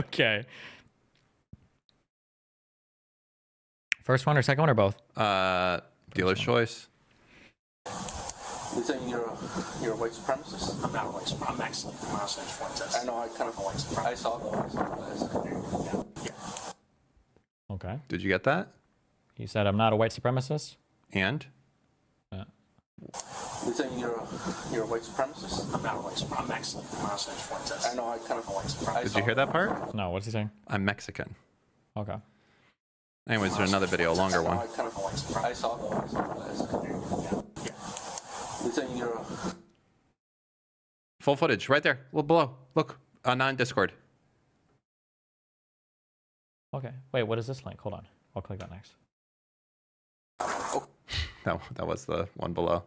Okay. First one or second one or both? Dealer's choice. You saying you're a white supremacist? I'm not a white supremacist. I'm actually my last name's Fuentes. I know. I kind of a white supremacist. I saw that. Yeah. Okay. Did you get that? You said I'm not a white supremacist? And? You saying you're a white supremacist? I'm not a white supremacist. I'm actually my last name's Fuentes. I know. I kind of a white supremacist. Did you hear that part? No, what's he saying? I'm Mexican. Okay. Anyways, there's another video, a longer one. I kind of I saw that. Yeah. You saying you're a... Full footage, right there. Well, below. Look, on Discord. Okay. Wait, what is this link? Hold on. I'll click that next. Oh, that was the one below.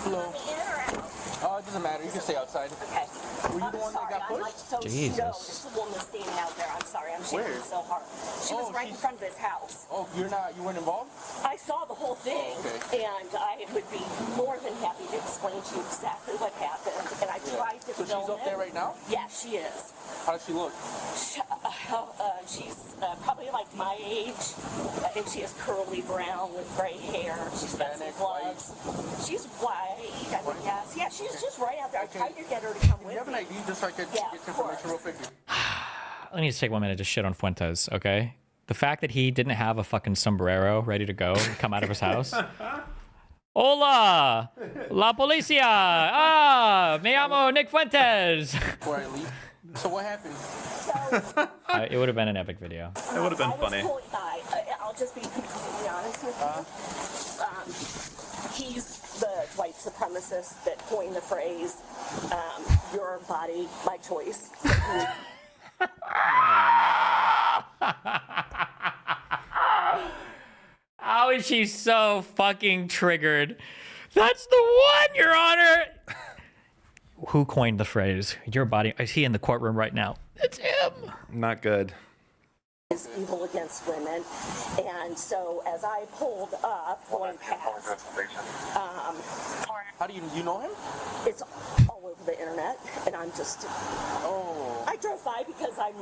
Hello. Oh, it doesn't matter. You can stay outside. Okay. Were you the one that got pushed? I'm like so Jesus. No, this is the woman standing out there. I'm sorry, I'm shaking Where? so hard. She was right in front of his house. Oh, you weren't involved? I saw the whole thing, Okay. and I would be more than happy to explain to you exactly what happened. And I tried to So film she's up there right now? Yeah, she is. How does she look? She's probably like my age. I think she has curly brown with gray hair. She's got some Hispanic, gloves. She's white, I think, yes. Yeah, she's just right out there. Okay. I tried to get her to come Do with you have an me. ID just so I could Yeah, get of information real course. quick? Let me just take 1 minute to shit on Fuentes, okay? The fact that he didn't have a fucking sombrero ready to go come out of his house. Hola! La policía! Ah! Me llamo Nick Fuentes! Before I leave. So what happened? So, It would have been an epic video. It would have been funny. I'll just be completely honest with you. He's the white supremacist that coined the phrase, your body, my choice. How is she so fucking triggered? That's the one, Your Honor! Who coined the phrase, your body? Is he in the courtroom right now? It's him! Not good. Is evil against women. And so as I pulled up, going past, How do you know him? it's all over the internet, and I'm just, Oh, I drove by because I'm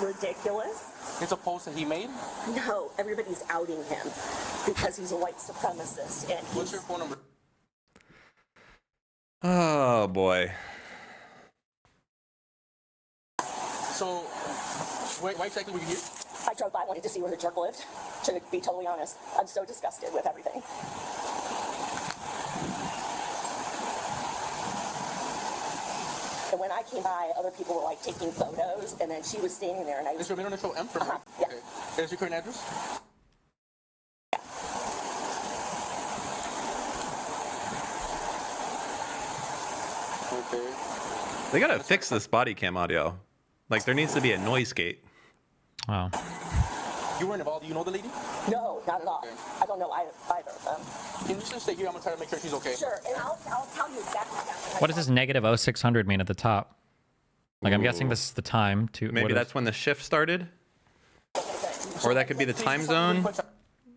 ridiculous. it's a post that he made? No, everybody's outing him because he's a white supremacist, and What's he's, your phone number? Oh, boy. So, why exactly were you here? I drove by, wanted to see where the jerk lived. To be totally honest, I'm so disgusted with everything. And when I came by, other people were like taking photos, and then she was standing there, and I Is was, your middle initial M from Uh-huh, yeah. Okay. There's your current address? Okay. They gotta fix this body cam audio. Like, there needs to be a noise gate. Wow. You weren't involved. Do you know the lady? no, not at all. Okay. I don't know either of them. Can you just stay here? I'm gonna try to make sure she's okay. Sure, and I'll tell you exactly. What does this negative 0600 mean at the top? Like, I'm guessing this is the time to... Maybe that's when the shift started? Or that could be the time zone?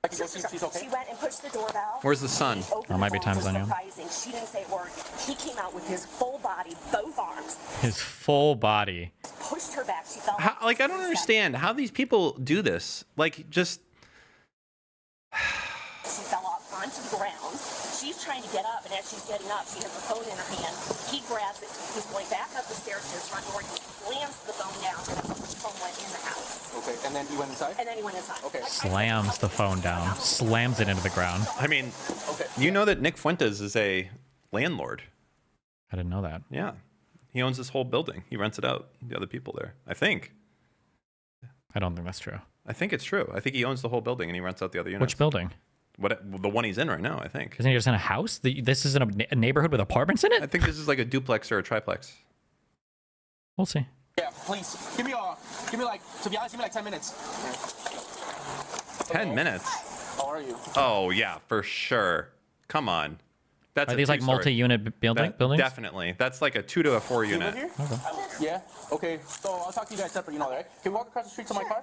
I can go see if she's okay. She went and pushed the doorbell. Where's the sun? Opened Oh, might be the door, time zone, yeah. surprising. She didn't say a word. He came out with his full body, both arms, His full body. pushed her back. She fell. How, like, I don't understand how these people do this. Like, just... She fell off onto the ground. She's trying to get up, and as she's getting up, she has the phone in her hand. He grabs it. He's going back up the stairs to his front door. He slams the phone down, and the phone went in the house. Okay, and then he went inside? And then he went inside. Okay. Slams the phone down. Slams it into the ground. I mean, Okay. you know that Nick Fuentes is a landlord. I didn't know that. Yeah. He owns this whole building. He rents it out to the other people there. I think. I don't think that's true. I think it's true. I think he owns the whole building and he rents out the other units. Which building? The one he's in right now, I think. Isn't he just in a house? This is in a neighborhood with apartments in I it? think this is like a duplex or a triplex. We'll see. Yeah, please. Give me like, to be honest, give me like 10 minutes. 10 minutes? How are you? Oh, yeah, for sure. Come on. That's Are a these like two-story. multi-unit buildings? Definitely. That's like a 2 to a 4 You live unit. here? Yeah? Okay, so I'll talk to you guys separate, you know that, right? Can we walk across the street to my car?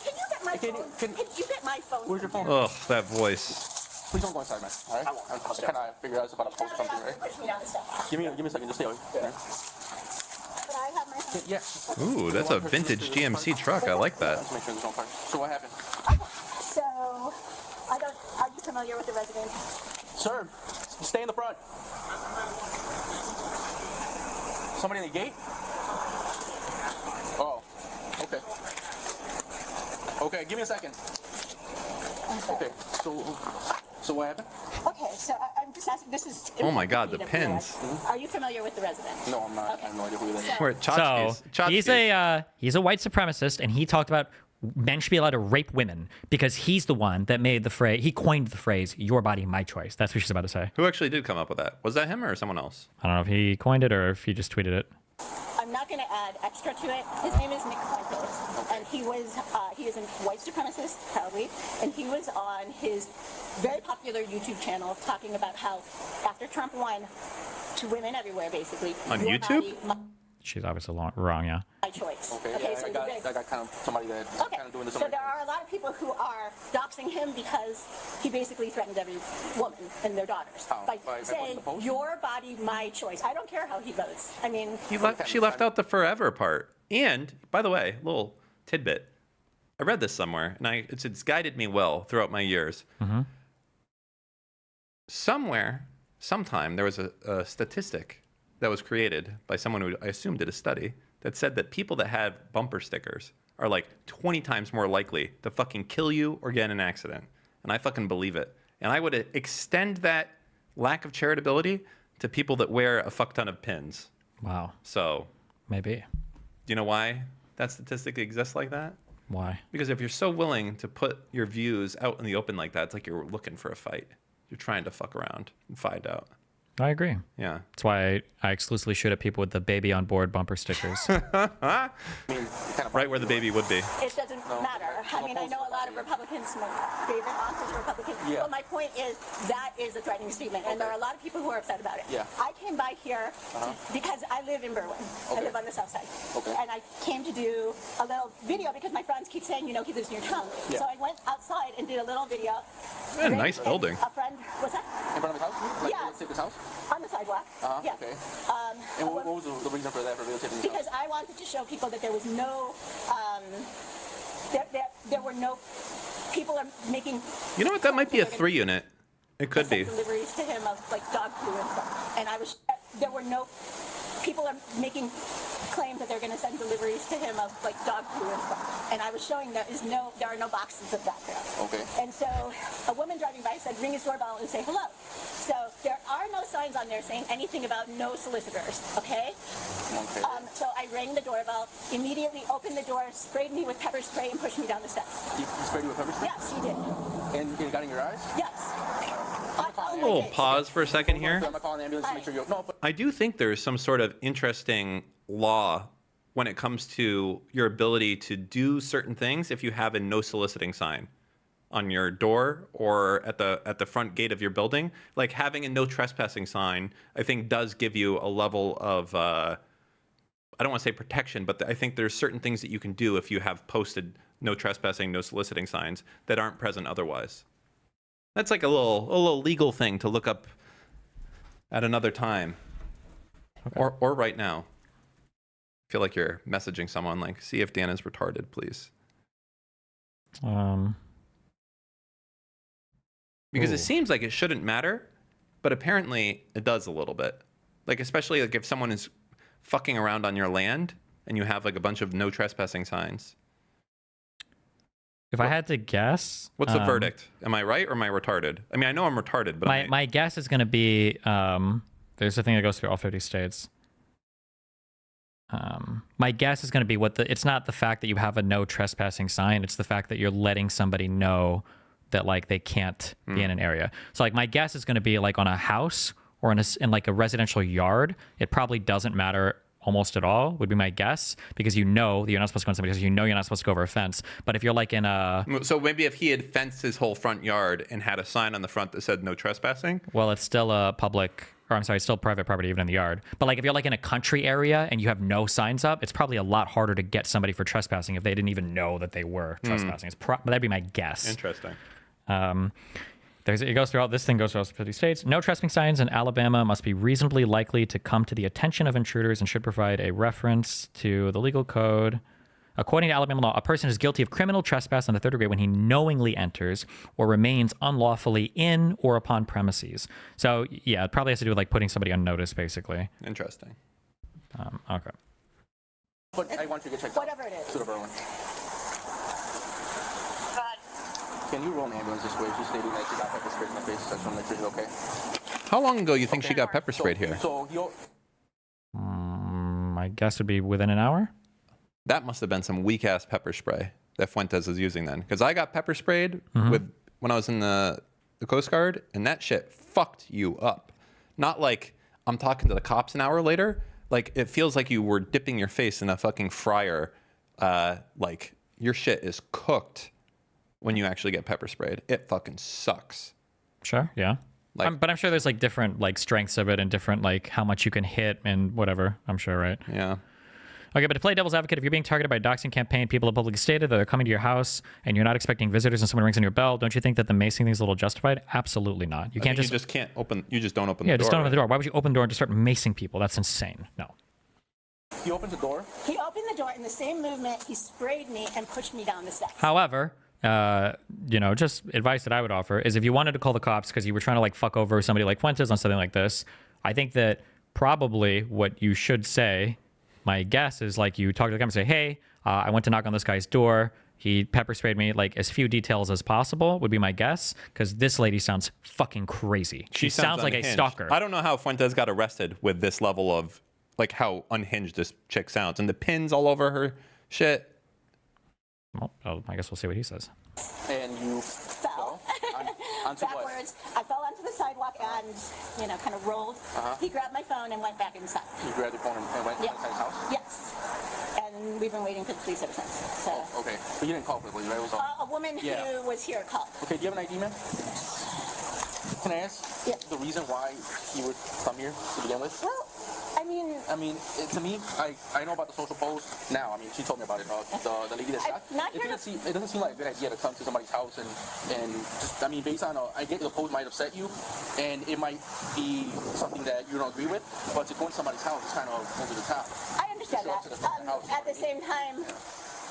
Can you get my Can- phone? can- Can you get my phone? Where's your phone? Ugh, that voice. Please don't go inside, man. All right? I won't. I'm just kind of figure out it's about a post or something, right? Push me down the steps. Give me a second. Just stay over here. But I have my phone. Yeah. Ooh, that's a vintage GMC truck. I like that. Let's make sure there's no car. So what happened? So, are you familiar with the resident? Sir, stay in the front. Somebody in the gate? Oh, okay. Okay, give me a second. Okay, so what happened? Okay, so I'm just asking, this is... Oh my God, the important pins. for you. Are you familiar with the resident? No, I'm not. I have no idea who that is. We're at So Tchotchkes. he's a white supremacist, and he talked about men should be allowed to rape women because he's the one that made the phrase. He coined the phrase "your body, my choice." That's what she's about to say. Who actually did come up with that? Was that him or someone else? I don't know if he coined it or if he just tweeted it. I'm not going to add extra to it. His name is Nick Fuentes, and he is a white supremacist, proudly, and he was on his very popular YouTube channel talking about how after Trump won, to women everywhere, basically. On your YouTube? body, She's obviously wrong, yeah. my choice. Okay, yeah, so I got kind of somebody that Okay, kind of doing this. so there are a lot of people who are doxing him because he basically threatened every woman and their daughters How? by By saying, putting the post? your body, my choice. I don't care how he votes. I mean, She left out the forever part. And by the way, little tidbit. I read this somewhere, and it's guided me well throughout my years. Sometime, there was a statistic that was created by someone who I assume did a study that said that people that have bumper stickers are like 20 times more likely to fucking kill you or get in an accident. And I fucking believe it. And I would extend that lack of charitability to people that wear a fuck ton of pins. Wow. So, Maybe. do you know why that statistic exists like that? Why? Because if you're so willing to put your views out in the open like that, it's like you're looking for a fight. You're trying to fuck around and find out. I agree. Yeah. That's why I exclusively shoot at people with the baby on board bumper stickers. I mean, it kind of Right where the baby would be. it doesn't matter. I mean, I know a lot of Republicans, David Hawks is a Republican. Yeah. But my point is that is a threatening statement, and there are a lot of people who are upset about it. Yeah. I came by here because I live in Berwyn. I Okay. live on the south side. Okay. And I came to do a little video because my friends keep saying, he lives near town. Yeah. So I went outside and did a little video. Yeah, nice And building. A friend, what's that? in front of his house? Like, Yeah. His house? On the sidewalk. Yeah. Okay. And what was the reason for that, for videotaping his house? Because I wanted to show people that there was no, there were no, people are making. You know what? That might be a 3 unit. It could be. Deliveries to him of like dog food and stuff. And there were no, people are making claims that they're going to send deliveries to him of like dog food and stuff. And I was showing there are no boxes of that there. Okay. And so a woman driving by said, ring his doorbell and say hello. So there are no signs on there saying anything about no solicitors, okay? Okay. So I rang the doorbell, immediately opened the door, sprayed me with pepper spray, and pushed me down the steps. He sprayed you with pepper spray? Yes, he did. And it got in your eyes? Yes. A little pause for a second here. I'm calling the ambulance to make sure you. No, but I do think there's some sort of interesting law when it comes to your ability to do certain things if you have a no soliciting sign on your door or at the front gate of your building. Like having a no trespassing sign, I think does give you a level of I don't want to say protection, but I think there's certain things that you can do if you have posted no trespassing, no soliciting signs that aren't present otherwise. That's like a little legal thing to look up at another time. Okay. Or right now. I feel like you're messaging someone like, see if Dan is retarded, please. Because it seems like it shouldn't matter, but apparently it does a little bit. Like especially like if someone is fucking around on your land and you have like a bunch of no trespassing signs. If I had to guess, what's the verdict? Am I right or am I retarded? I mean, I know I'm retarded, but my guess is going to be there's a thing that goes through all 50 states. My guess is going to be it's not the fact that you have a no trespassing sign. It's the fact that you're letting somebody know that like they can't be in an area. So like my guess is going to be like on a house or in like a residential yard. It probably doesn't matter almost at all, would be my guess, because you know that you're not supposed to go in somebody, because you know you're not supposed to go over a fence. But if you're like in a... So maybe if he had fenced his whole front yard and had a sign on the front that said no trespassing? Well, it's still a it's still private property even in the yard. But like if you're like in a country area and you have no signs up, it's probably a lot harder to get somebody for trespassing if they didn't even know that they were trespassing. That'd be my guess. Interesting. It goes throughout. This thing goes throughout 50 states. No trespassing signs in Alabama must be reasonably likely to come to the attention of intruders and should provide a reference to the legal code. According to Alabama law, a person is guilty of criminal trespass in the third degree when he knowingly enters or remains unlawfully in or upon premises. So yeah, it probably has to do with like putting somebody on notice, basically. Interesting. Okay. But I want you to get checked out. Whatever it is. To the Berlin. Can you roll an ambulance this way? She's stating that she got pepper sprayed in the face. I just want to make sure she's okay. How long ago you think she got pepper sprayed here? So My guess would be within an hour. That must have been some weak ass pepper spray that Fuentes is using then, because I got pepper sprayed when I was in the Coast Guard, and that shit fucked you up. Not like I'm talking to the cops an hour later. Like it feels like you were dipping your face in a fucking fryer. Like your shit is cooked when you actually get pepper sprayed. It fucking sucks. Sure. Yeah. Like, But I'm sure there's like different like strengths of it and different like how much you can hit and whatever. I'm sure, right? yeah. Okay, but to play devil's advocate, if you're being targeted by a doxing campaign, people have publicly stated that they're coming to your house and you're not expecting visitors and someone rings on your bell, don't you think that the macing thing is a little justified? Absolutely not. You can't You just can't open. You just don't open the door. just don't open the right? door. Why would you open the door and just start macing people? That's insane. No. he opens the door. He opened the door in the same movement. He sprayed me and pushed me down the steps. However, just advice that I would offer is if you wanted to call the cops because you were trying to like fuck over somebody like Fuentes on something like this, I think that probably what you should say, my guess is like you talk to the guy and say, hey, I went to knock on this guy's door. He pepper sprayed me. Like as few details as possible would be my guess, because this lady sounds fucking crazy. She sounds like a unhinged. stalker. I don't know how Fuentes got arrested with this level of like how unhinged this chick sounds, and the pins all over her shit. Well, I guess we'll see what he says. And you Fell onto what? backwards. I fell onto the sidewalk and, kind of rolled. He grabbed my phone and went back inside. You grabbed your phone and went Yeah. inside his house? Yes. And we've been waiting for the police ever since. So Okay. But you didn't call police, right? It was all... a woman Yeah. who was here called. Okay, do you have an ID, man? Can I ask the reason why you would come here to begin with? Well, I mean, to me, I know about the social post now. I mean, she told me about it. The lady that shot. not It here doesn't seem like a good idea to come to somebody's house and just, I mean, based on I get the post might upset you, and it might be something that you don't agree with, but to go in somebody's house is kind of over the top. I understand Show up to the that. house. At the same time,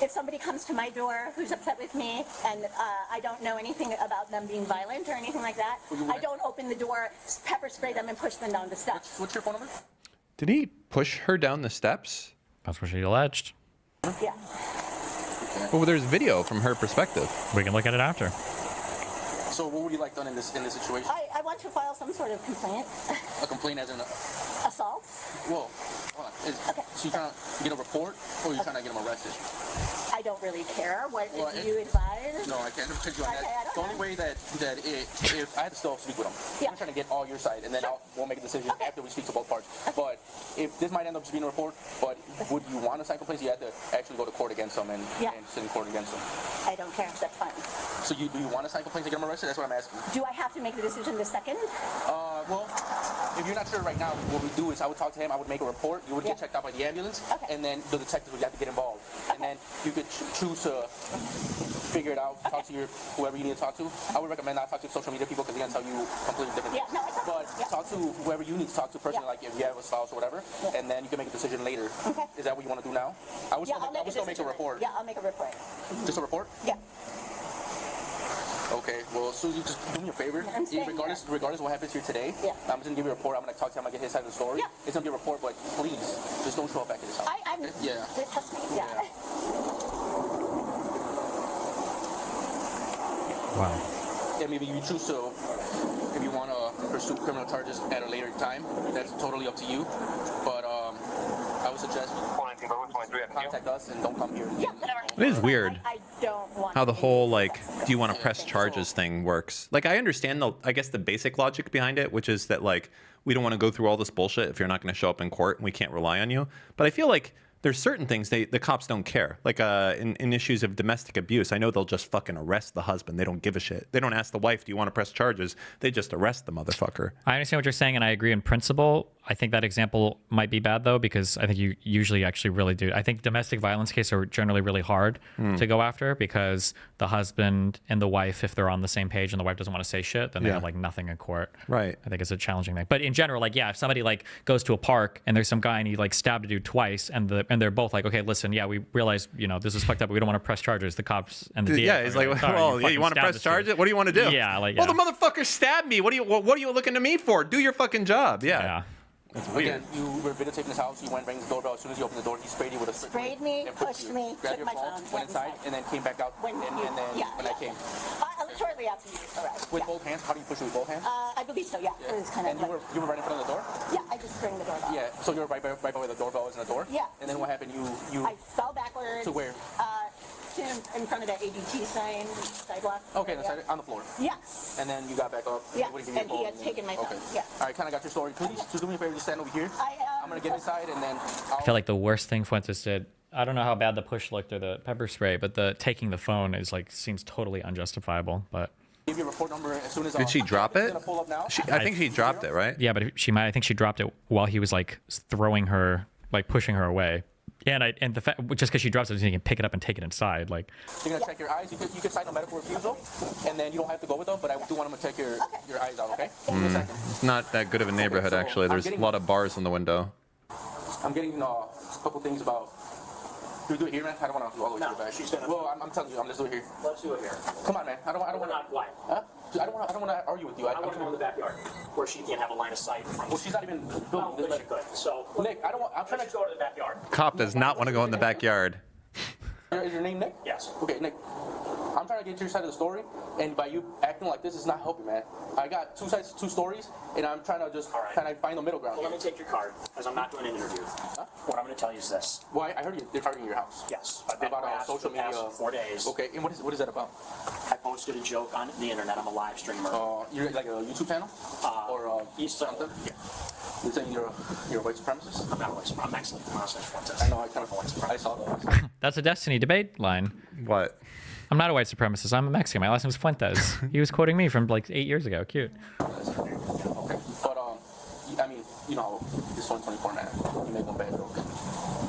if somebody comes to my door who's upset with me and I don't know anything about them being violent or anything like that, I don't open the door, pepper spray them, and push them down the steps. What's your phone number? Did he push her down the steps? That's what she alleged. Yeah. Well, there's video from her perspective. We can look at it after. So what would you like done in this situation? I want to file some sort of complaint. A complaint as in Assault? well, hold on. Okay. So you trying to get a report, or you trying to get him arrested? I don't really care what Well, you advise. No, I can't take you on Okay, I that. don't The only know. way that if I had to still speak with him, Yeah. I'm trying to get all your side, and then we'll make a decision Okay. after we speak to both parts. But if this might end up just being a report, but would you want to sign complaints? You have to actually go to court against them and sit in court against them. I don't care. That's fine. So do you want to sign complaints to get them arrested? That's what I'm asking. Do I have to make the decision the second? Well, if you're not sure right now, what we do is I would talk to him. I would make a report. You would get checked out by the ambulance, Okay. and then the detectives would have to get involved. And then you could choose to figure it out. Talk to whoever you need to talk to. I would recommend not talk to social media people because they're gonna tell you completely different Yeah, things. no, it's okay. But Yeah. talk to whoever you need to talk to personally, Yeah. like if you have a spouse or whatever, and then you can make a decision later. Okay. Is that what you want to do now? I would Yeah, still make a report. Yeah, I'll make a report. Just a report? Yeah. Okay, well, Susie, just do me a favor. I'm staying Regardless of what happens here today, Yeah. I'm just gonna give you a report. I'm gonna talk to him. I'm gonna get his side of the story. Yeah. It's gonna be a report, but please, just don't show up back at his house. I'm. Yeah. Trust me. Yeah. Wow. Yeah, maybe you choose to, if you want to pursue criminal charges at a later time, that's totally up to you. But I would suggest contact us and don't come here. Yeah. It is weird I don't want how the to be- whole like, do you want to press charges thing works. Like, I understand I guess the basic logic behind it, which is that like we don't want to go through all this bullshit if you're not going to show up in court and we can't rely on you. But I feel like there's certain things the cops don't care. Like in issues of domestic abuse, I know they'll just fucking arrest the husband. They don't give a shit. They don't ask the wife, do you want to press charges? They just arrest the motherfucker. I understand what you're saying, and I agree in principle. I think that example might be bad though, because I think you usually actually really do. I think domestic violence cases are generally really hard to go after, because the husband and the wife, if they're on the same page and the wife doesn't want to say shit, then they have like nothing in court. Right. I think it's a challenging thing. But in general, like, yeah, if somebody like goes to a park and there's some guy and he like stabbed a dude twice, and they're both like, okay, listen, yeah, we realize, you know, this is fucked up, but we don't want to press charges. The cops and the DA. Yeah, he's like, sorry, well, you you want to press charges? What do you want to do? Yeah, like, well, the motherfucker stabbed me. What are you looking to me for? Do your fucking job. Yeah. That's weird. Again, you were videotaping his house. You went, rang the doorbell. As soon as you opened the door, he sprayed you with a Sprayed me, and pushed me, grabbed took your my phone, phone, went inside, and then came back out. And then when I came. Shortly after you arrived. With both hands? How do you push it with both hands? I believe so, yeah. It was kind of And you were right in front of the door? yeah, I just rang the doorbell. Yeah. So you were right by where the doorbell was in the door? Yeah. And then what happened? You I fell backwards. to where? In front of the ADT sign, sidewalk. Okay, area. on the floor. Yeah. And then you got back up. Yeah, Everybody gave you a and he phone, had taken my phone, Okay. yeah. All right, kind of got your story. Please, do me a favor, just stand over here. I'm gonna get inside, and then I feel like the worst thing Fuentes did, I don't know how bad the push looked or the pepper spray, but the taking the phone is like seems totally unjustifiable. But give you a report number as soon as. Did she drop it? Gonna pull up now. I think she dropped it, right? yeah, but I think she dropped it while he was like throwing her, like pushing her away. Yeah, and the fact just because she drops it, you can pick it up and take it inside. Like You're gonna check your eyes. You could sign a medical refusal, and then you don't have to go with them. But I do want them to check your eyes out. Okay. Give me a second. It's not that good of a neighborhood, so actually. I'm There's a getting- lot of bars in the window. I'm getting a couple things about. Do we do it here, man? I don't want to do all the way to No, the back. she's gonna- Well, I'm telling you, I'm just doing it here. Let's do it here. Come on, man. I don't We're want not quiet. Huh? I don't want to argue with you. I want to go in the backyard where she can't have a line of sight. Well, she's not even No, building. but she could. So Nick, I don't want. I'm trying let's to. go to the backyard. Cop does not want to go in the backyard. Is your name Nick? Yes. Okay, Nick. I'm trying to get your side of the story, and by you acting like this is not helping, man. I got two sides, two stories, and I'm trying to just All right. kind of find the middle ground. Well, let me take your card, because I'm not doing an interview. What I'm going to tell you is this. Why? I heard they're targeting your house. Yes, I've been About harassed social for the past media. 4 days. Okay, and what is that about? I posted a joke on the internet. I'm a live streamer. You're like a YouTube channel, or East something? Yeah. You're saying you're a white supremacist? I'm not a white supremacist. I'm excellent. I'm not a Fuentes. I know. I kind of I saw that. that's a Destiny debate line. What? I'm not a white supremacist. I'm a Mexican. My last name is Fuentes. He was quoting me from like 8 years ago. Cute. Okay, but I mean, you know, this 2024 man, you make one bad joke,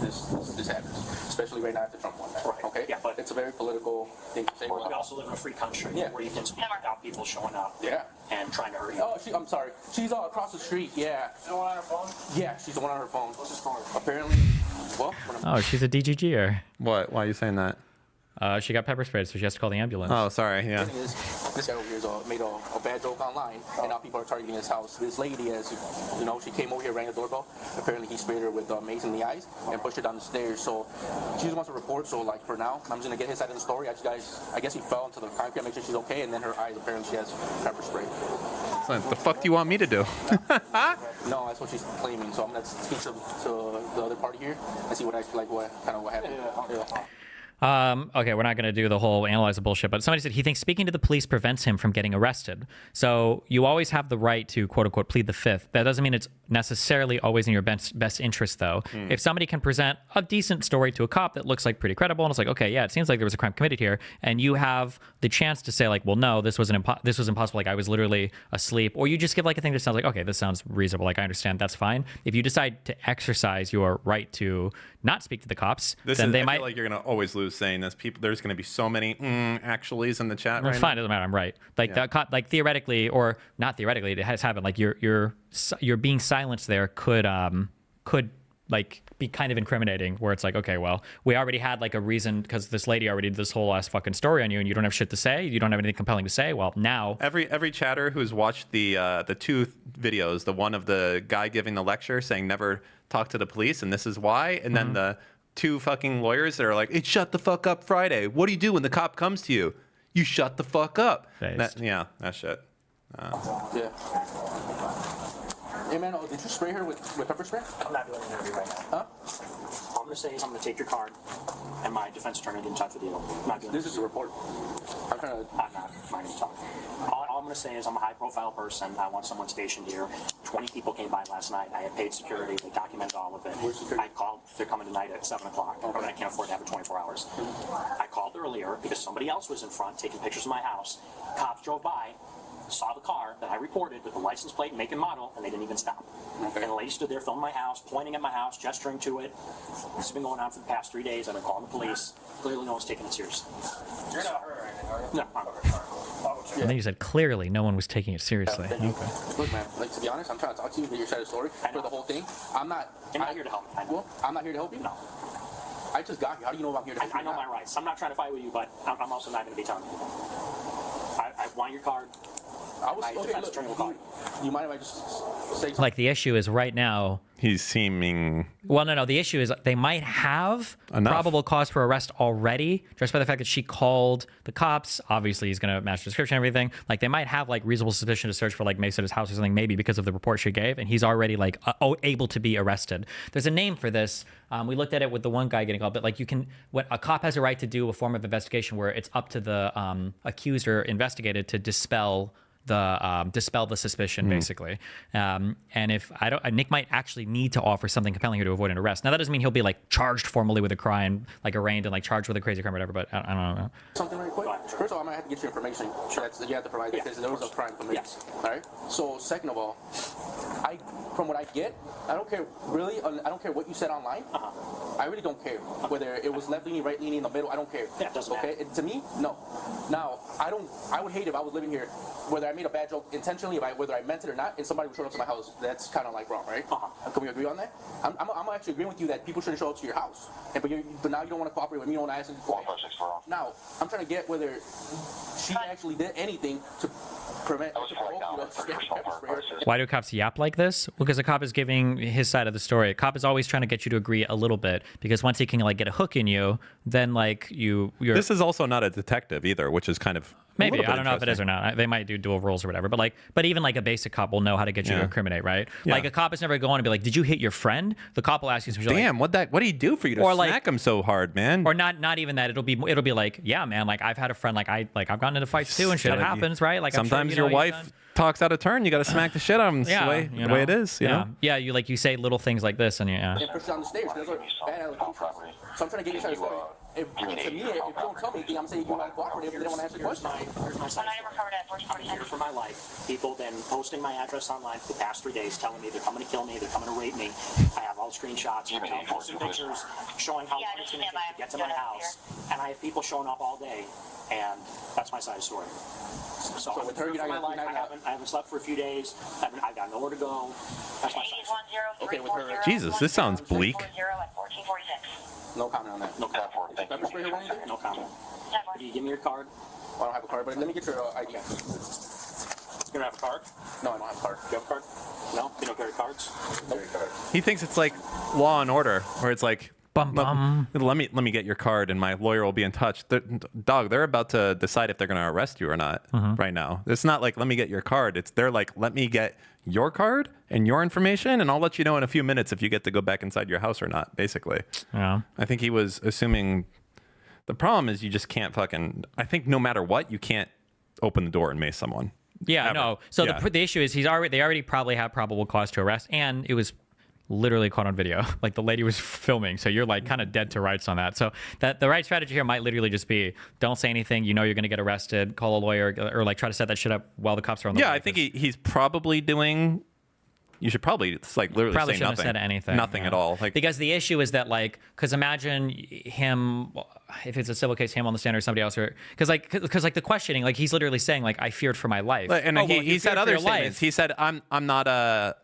this happens, especially right now after Trump won that. Right. Okay, Yeah, but- it's a very political thing to say. We also live in a free country Yeah. where you can speak without people showing up Yeah. and trying to hurt you. Oh, I'm sorry. She's across the street. Yeah. The one on her phone? Yeah, she's the one on her phone. What's his phone? Apparently, well, Oh, she's a DGGer. What? Why are you saying that? She got pepper sprayed, so she has to call the ambulance. Oh, sorry. Yeah. this guy over here made a bad joke online, and now people are targeting his house. This lady, as you know, she came over here, rang the doorbell. Apparently, he sprayed her with mace in the eyes and pushed her down the stairs. So she just wants to report. So like for now, I'm just gonna get his side of the story. I guess he fell into the concrete. Make sure she's okay, and then her eyes. Apparently, she has pepper spray. What the fuck do you want me to do? No, that's what she's claiming. So I'm gonna speak to the other party here and see what actually what happened. Yeah. Okay, we're not going to do the whole analyze the bullshit, but somebody said he thinks speaking to the police prevents him from getting arrested. So you always have the right to, quote unquote, plead the fifth. That doesn't mean it's necessarily always in your best interest, though. If somebody can present a decent story to a cop that looks like pretty credible, and it's like, okay, yeah, it seems like there was a crime committed here, and you have the chance to say, like, well, no, this was impossible. Like, I was literally asleep. Or you just give like a thing that sounds like, okay, this sounds reasonable. Like, I understand. That's fine. If you decide to exercise your right to not speak to the cops, then they I might. feel like you're gonna always lose saying this. There's gonna be so many actuallys in the chat. It's Right fine. It doesn't matter. I'm right. Like Yeah. like theoretically, or not theoretically, it has happened. Like you're being silenced there could like be kind of incriminating. Where it's like, okay, well, we already had like a reason because this lady already did this whole ass fucking story on you, and you don't have shit to say. You don't have anything compelling to say. Well, now Every chatter who's watched the two videos, the one of the guy giving the lecture saying never talk to the police and this is why, and then the two fucking lawyers that are like, it's shut the fuck up Friday. What do you do when the cop comes to you? You shut the fuck up. Based. That shit. Yeah. Hey man, did you spray her with pepper spray? I'm not doing an interview right now. Huh? All I'm going to say is I'm going to take your card, and my defense attorney get in touch with you. I'm not doing This is a report. I'm trying to. I'm not going to talk. All I'm going to say is I'm a high-profile person. I want someone stationed here. 20 people came by last night. I had paid security. They documented all of it. Where's security? I called. They're coming tonight at 7 o'clock. Okay. I can't afford to have it 24 hours. I called earlier because somebody else was in front taking pictures of my house. Cops drove by. saw the car that I reported with the license plate, make and model, and they didn't even stop. Okay. And the lady stood there filming my house, pointing at my house, gesturing to it. This has been going on for the past 3 days. I've been calling the police. Clearly, no one's taking it seriously. You're not hurt or anything, are you? No, I'm not. And then you said clearly no one was taking it seriously. Okay. Look, man, like, to be honest, I'm trying to talk to you, hear your side of the story for the whole thing. I'm not here to help. I know. Well, I'm not here to help you. No. I just got here. How do you know I'm here to help you? I know my rights. I'm not trying to fight with you, but I'm also not going to be telling you. I want your card. My defense attorney will call you. You mind if I just say something? Like the issue is right now. He's seeming. Well, no. The issue is they might have Enough. probable cause for arrest already, just by the fact that she called the cops. Obviously, he's going to match the description and everything. Like they might have like reasonable suspicion to search for like Mace at his house or something, maybe because of the report she gave, and he's already like able to be arrested. There's a name for this. We looked at it with the one guy getting called, but like you can, what a cop has a right to do a form of investigation where it's up to the accused or investigated to dispel the suspicion, basically. And if Nick might actually need to offer something compelling here to avoid an arrest. Now that doesn't mean he'll be like charged formally with a crime, like arraigned and like charged with a crazy crime or whatever. But I don't know. Something really quick. First of all, I'm gonna have to get you information that you have to provide because there was a crime committed. Yes. All right. So second of all, from what I get, I don't care really. I don't care what you said online. I really don't care whether it was left leaning, right leaning, in the middle. I don't care. Yeah, it doesn't matter. To me, no. Now I would hate if I was living here, whether I made a bad joke intentionally, whether I meant it or not, and somebody would show up to my house. That's kind of like wrong, right? Can we agree on that? I'm actually agreeing with you that people shouldn't show up to your house. But now you don't want to cooperate with me. You don't want to ask me. Now I'm trying to get whether she actually did anything to prevent. Why do cops yap like this? Because a cop is giving his side of the story. A cop is always trying to get you to agree a little bit, because once he can like get a hook in you, then like you're. This is also not a detective either, which is kind of maybe I don't know if it is or not. They might do dual roles or whatever. But even like a basic cop will know how to get you to incriminate, right? Yeah. Like a cop is never going to be like, "Did you hit your friend?" The cop will ask you something. Damn, like, what did he do for you to or smack him so hard, man? Or not even that. It'll be like, yeah, man. Like I've had a friend. I've gotten into fights too, and shit happens, right? Like sometimes I'm sure, your wife talks out of turn. You got to smack the shit out of him. Yeah, the way it is. You know? Yeah. You say little things like this, and yeah. And push down the stairs. That's what bad allocutions. So I'm trying to get you side of the story. If you don't tell me anything, I'm saying you're not cooperative. They don't want to answer the question. Here's my side. I'm here for my life. People been posting my address online for the past 3 days, telling me they're coming to kill me, they're coming to rape me. I have all screenshots, posting pictures, showing how long it's going to take to get to my house. And I have people showing up all day, and that's my side of the story. So with her, I haven't slept for a few days. I've got nowhere to go. That's my side. Okay, with her. Jesus, this sounds bleak. No comment on that. No comment. Pepper spray her or anything? No comment. Do you give me your card? I don't have a card, but let me get your ID. You don't have a card? No, I don't have a card. You have a card? No? You don't carry cards? Nope. He thinks it's like Law and Order, where it's like, Bum bum. let me get your card, and my lawyer will be in touch. They're about to decide if they're going to arrest you or not right now. It's not like let me get your card. They're like let me get your card and your information, and I'll let you know in a few minutes if you get to go back inside your house or not. Basically, Yeah. I think he was assuming. The problem is you just can't fucking. I think no matter what, you can't open the door and mace someone. Yeah, Ever. no. So Yeah. the issue is they already probably have probable cause to arrest, and it was literally caught on video. Like the lady was filming, so you're like kind of dead to rights on that. So that the right strategy here might literally just be don't say anything. You know you're going to get arrested. Call a lawyer or like try to set that shit up while the cops are on the way. Yeah, I think he's probably doing. You should probably like literally probably say shouldn't nothing. have said anything. Nothing at all. Like because the issue is that like because imagine him if it's a civil case, him on the stand or somebody else, or because the questioning, like he's literally saying like I feared for my life. And he said other statements. Life. He said I'm not a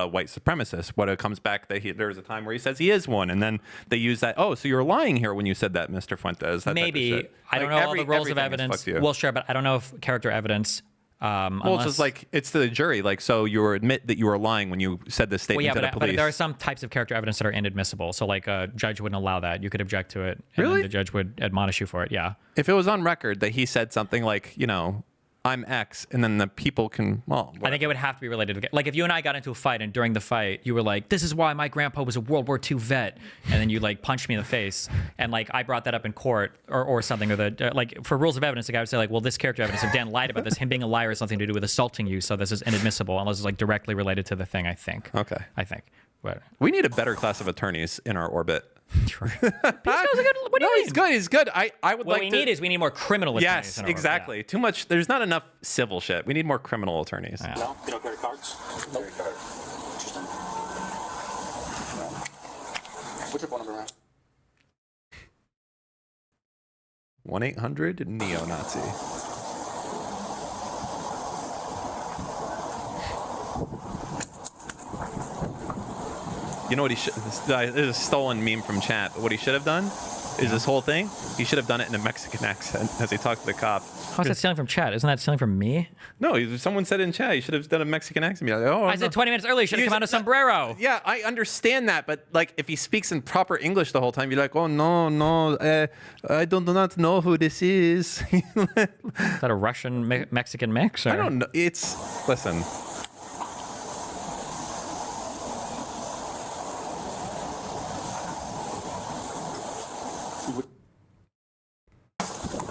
white supremacist. What it comes back that there was a time where he says he is one, and then they use that. Oh, so you're lying here when you said that, Mr. Fuentes. That Maybe type of shit. I don't know all the rules of evidence. Well, sure, but I don't know if character evidence. Well, it's just like it's to the jury. Like, so you admit that you were lying when you said this statement to the police. But there are some types of character evidence that are inadmissible. So, like a judge wouldn't allow that. You could object to it, and Really? then the judge would admonish you for it. Yeah. If it was on record that he said something like, I'm X, and then the people can, I think it would have to be related to, like, if you and I got into a fight, and during the fight, you were like, this is why my grandpa was a World War II vet, and then you, like, punched me in the face, and, like, I brought that up in court, or something, or like, for rules of evidence, the guy would say, like, well, this character evidence, if Dan lied about this, him being a liar has something to do with assaulting you, so this is inadmissible, unless it's, like, directly related to the thing, I think. Okay. I think. But we need a better class of attorneys in our orbit What do you mean? He's good. He's good. I would What like we to. need is we need more criminal attorneys. Yes, in our world. exactly. Too much. There's not enough civil shit. We need more criminal attorneys. Yeah. No, you don't carry cards. Nope. Interesting. What's your phone number, man? 1-800 neo-Nazi. You know what he should? This is a stolen meme from chat. But what he should have done is this whole thing. He should have done it in a Mexican accent as he talked to the cop. How is that stealing from chat? Isn't that stealing from me? No, someone said in chat he should have done a Mexican accent. Be like, oh, I said 20 minutes early. Should have come out of sombrero. Yeah, I understand that, but like if he speaks in proper English the whole time, you're like, oh no, I do not know who this is. Is that a Russian Mexican mix? Or? I don't know. Listen.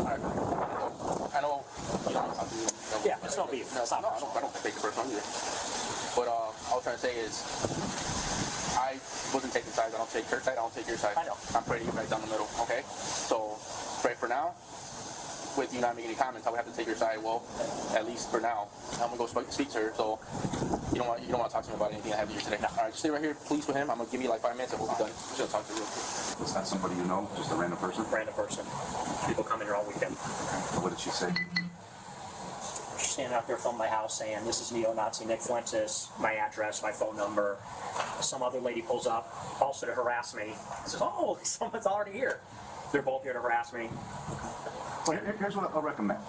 I know you don't talk to me. Yeah, it's no beef. No, It's not no, personal. I don't take it personal either. But all I'm trying to say is, I wasn't taking sides. I don't take your side. I don't take your side. I know. I'm pretty right down the middle. Okay. So, right for now, with you not making any comments, I would have to take your side. Well, at least for now, I'm gonna go speak to her. So, you don't want to talk to me about anything I have here today. All right, just stay right here, please, with him. I'm gonna give you like 5 minutes and we'll be done. I'm just gonna talk to you real quick. It's not somebody you know, just a random person. Random person. People come in here all weekend. What did she say? She's standing out there filming my house saying, this is neo-Nazi Nick Fuentes, my address, my phone number. Some other lady pulls up, also to harass me. Says, oh, someone's already here. They're both here to harass me. Well, here's what I'll recommend.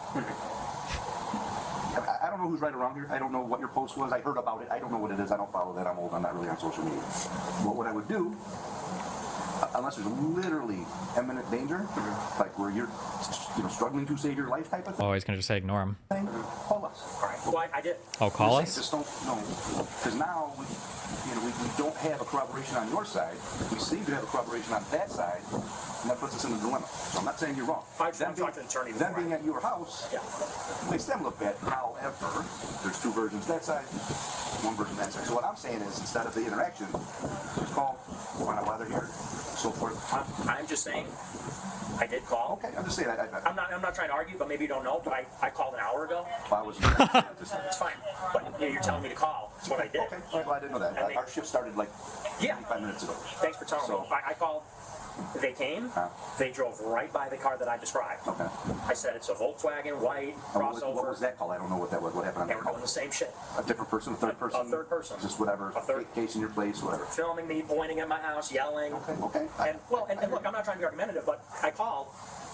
I don't know who's right around here. I don't know what your post was. I heard about it. I don't know what it is. I don't follow that. I'm old. I'm not really on social media. But what I would do, unless there's literally imminent danger, like where you're struggling to save your life type of Oh, he's gonna just say ignore him. thing, call us. All right, well, I did. Oh, call us? Just don't, because now we don't have a corroboration on your side. We seem to have a corroboration on that side, and that puts us in a dilemma. So I'm not saying you're wrong. I've talked to an attorney Them before. being at your house Yeah. makes them look bad. However, there's two versions that side, one version that side. So what I'm saying is, instead of the interaction, just call, find out why they're here, so forth. I'm just saying, I did call. Okay, I'm just saying. I'm not trying to argue, but maybe you don't know, but I called an hour ago. I was. It's fine. But you're telling me to call. That's what I did. Okay, all right, well, I didn't know that. And they- Our shift started like Yeah. 5 minutes ago. Thanks for telling So- me. I called. They came. They drove right by the car that I described. Okay. I said it's a Volkswagen white What crossover. was that call? I don't know what that was. What happened on They that were call? doing the same shit. A different person, a third person? A third person. Just whatever. A third- Case in your place, whatever. Filming me, pointing at my house, yelling. Okay. And look, I'm not trying to be argumentative, but I called,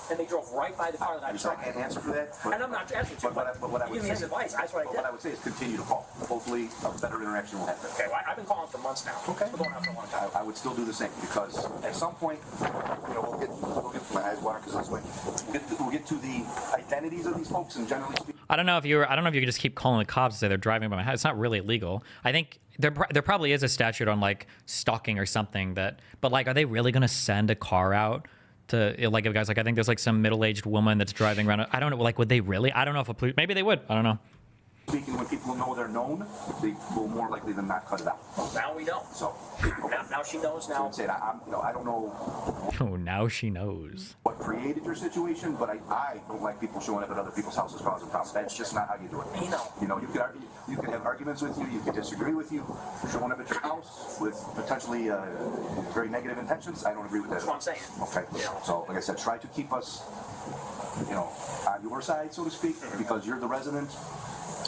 and they drove right by the car that I I described. can't answer for that. And I'm not asking you, But what I give would me say his advice. That's what I did. What I would say is continue to call. Hopefully, a better interaction will happen. Okay, well, I've been calling for months now. Okay. We're going out for a long time. I would still do the same because at some point, we'll get my eyes water because it's like we'll get to the identities of these folks and generally speaking. I don't know if you could just keep calling the cops and say they're driving by my house. It's not really illegal. I think there probably is a statute on like stalking or something but like, are they really going to send a car out to like, if guys, like, I think there's like some middle-aged woman that's driving around. I don't know. Like, would they really? I don't know if a police, maybe they would. I don't know. Speaking when people know they're known, they will more likely than not cut it out. Well, now we know. So, Now she knows now. I'm saying I don't know Oh, now she knows. what created your situation, but I don't like people showing up at other people's houses causing problems. That's just not how you do it. You can argue, you can have arguments with you can disagree with you, showing up at your house with potentially very negative intentions. I don't agree with that. That's what I'm saying. Okay. So, like I said, try to keep us, on your side, so to speak, because you're the resident.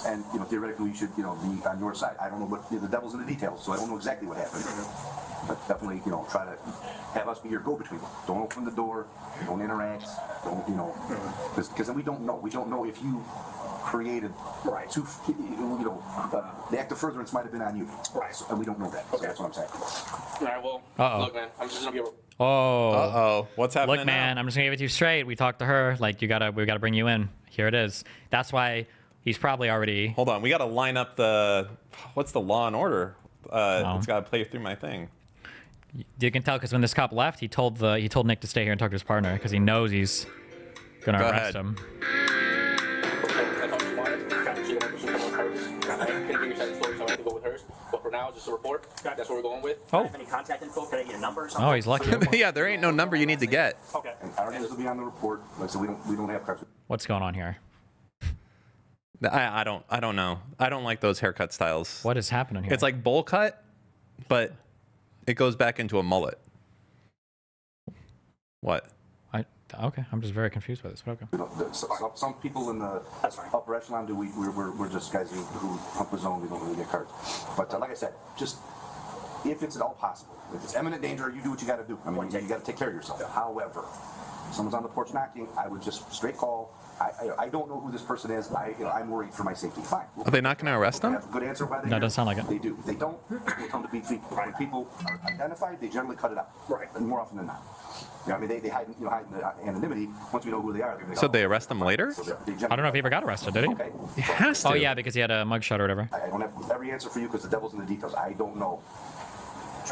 And theoretically, we should be on your side. I don't know what the devil's in the details, so I don't know exactly what happened. But definitely, try to have us be your go-between. Don't open the door. Don't interact. Don't because then we don't know. We don't know if you created Right. the act of furtherance might have been on you. Right. So, and we don't know that. So that's what I'm saying. All right, well, Uh-oh. look, man, I'm just gonna be. Oh. What's happening Look, man, now? I'm just gonna give it to you straight. We talked to her. Like, we gotta bring you in. Here it is. That's why he's probably already. Hold on, we got to line up what's the Law and Order? It's got to play through my thing. You can tell because when this cop left, he told Nick to stay here and talk to his partner because he knows he's gonna Go arrest ahead. him. I thought you wanted. She wanted to come with hers. I couldn't get your side of the story, so I had to go with hers. But for now, now is just a report. That's what we're going with. Oh. Have any contact info? Can I get a number or something? Oh, he's lucky. Yeah, there ain't no number you need to get. Okay. And our names will be on the report. Like I said, we don't have cards. What's going on here? I don't know. I don't like those haircut styles. What is happening here? It's like bowl cut, but it goes back into a mullet. What? Okay, I'm just very confused by this. But okay. You know, some people in the That's fine. upper echelon do. We're just guys who pump his own. We don't really get cards. But like I said, just if it's at all possible, if it's imminent danger, you do what you got to do. I mean, you got to take care of yourself. However, if someone's on the porch knocking, I would just straight call. I don't know who this person is. I'm worried for my safety. Fine. Are they not going to arrest I him? have a good answer why they No, it do. doesn't sound like it. They do. If they don't, they come to beat feet. When people are identified, they generally cut it out. Right. And more often than not. You know, I mean, they hide, hide in the anonymity. Once we know who they are, they're going to So they arrest him later? I don't know if he ever got arrested, did he? Okay. He has to. Oh yeah, because he had a mugshot or whatever. I don't have every answer for you because the devil's in the details. I don't know.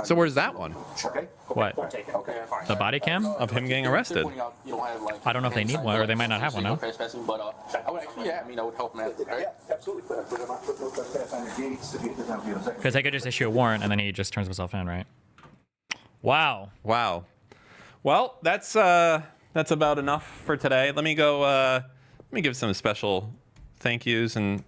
So where's that one? Okay. What? Won't take it. Okay. Fine. The body cam? Of him getting arrested. I don't know if they need one or they might not have one now. But I would actually, I mean, I would help him out. Right? Yeah, absolutely. Put them on no trespass on your gates. If you get them, you know, Because they could just issue a warrant and then he just turns himself in, right? Wow. Wow. Well, that's about enough for today. Let me go. Let me give some special thank yous and